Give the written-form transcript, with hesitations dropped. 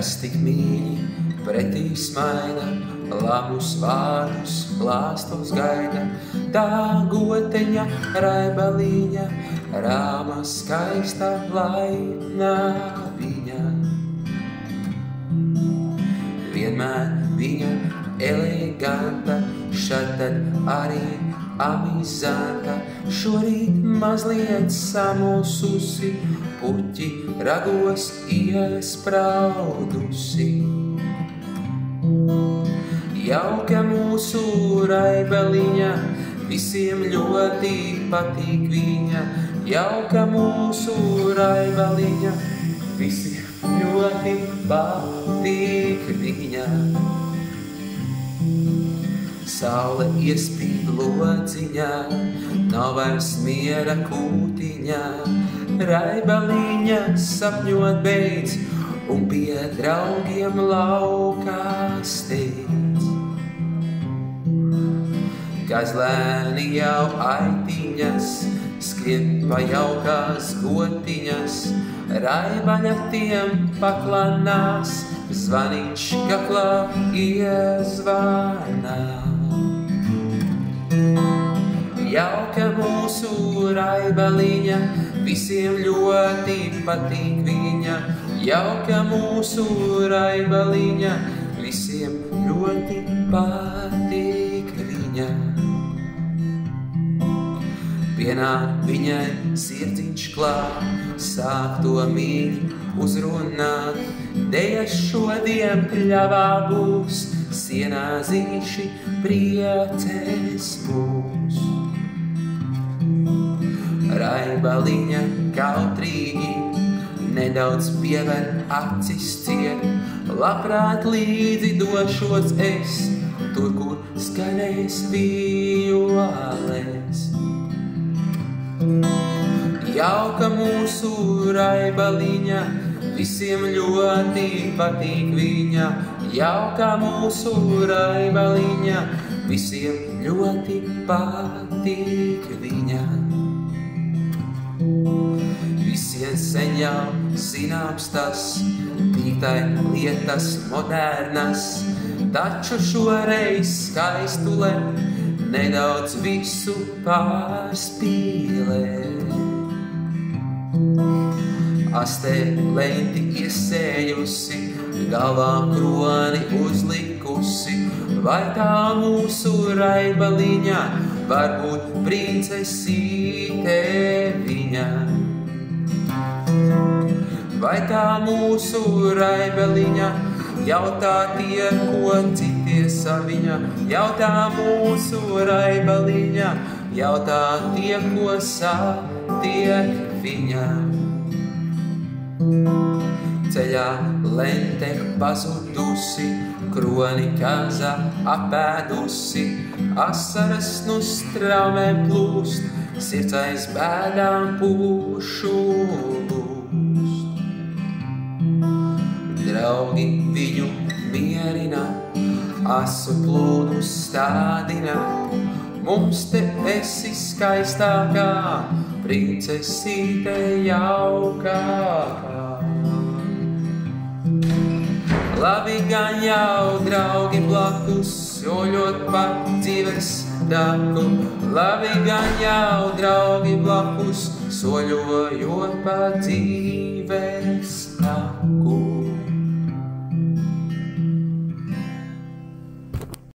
kas tik mīļi pretī smaida, labus vārdus klāstos gaida. Tā goteņa raibaliņa, rāma skaista laimā viņa. Vienmēr viņa eleganta, šad tad arī amizanta. Šorīt mazliet samulsusi, puķi ragos iespraudusi. Jauka mūsu raibaliņa, visiem ļoti patīk viņa. Jauka mūsu raibaliņa, visiem ļoti patīk viņa. Saule iespīd lodziņā, nav vairs miera kūtiņā. Raibaliņa sapņot beidz un pie draugiem laukā steidz. Kazlēni jau aitiņas, skrien pa jaukās gotiņas. Raibaļa tiem paklanās, zvaniņš kaklā iezvanā. Jauka mūsu raibaliņa, visiem ļoti patīk viņa. Jauka mūsu raibaliņa, visiem ļoti patīk viņa. Pienāk viņai sirdziņš klāt, sāk to mīļi uzrunāt. Dejas šodien pļavā būs, sienā zīši priecēs mūs. Raibaliņa kautrīgi, nedaudz piever acis ciet. Labprāt līdzi došos es, tur, kur skanēs violes. Jauka mūsu raibaliņa, visiem ļoti patīk viņa. Jauka mūsu raibaliņa, visiem ļoti patīk viņa. Visiem sen jau zināms tas, tīktai lietas modernas, taču šoreiz skaistule nedaudz visu pārspīlē. Astē lenti iesējusi, galvā kroni uzlikusi. Vai tā mūsu raibaliņa, varbūt princesīte viņa? Vai tā mūsu raibaliņa, jautā tie, ko citie saviņa? Jautā mūsu raibaliņa, jautā tie, ko satiek viņa. Ceļā lente pazudusi, kroni kaza apēdusi. Asaras nu straumēm plūst, sirds aiz bēdām pūšūst. Draugi viņu mierina, asu plūdu stādina. Mums te esi skaistākā, princesīte jaukākā. Labi gan jau draugi blakus, soļot pa dzīves taku. Labi gan jau draugi blakus, soļojot pa dzīves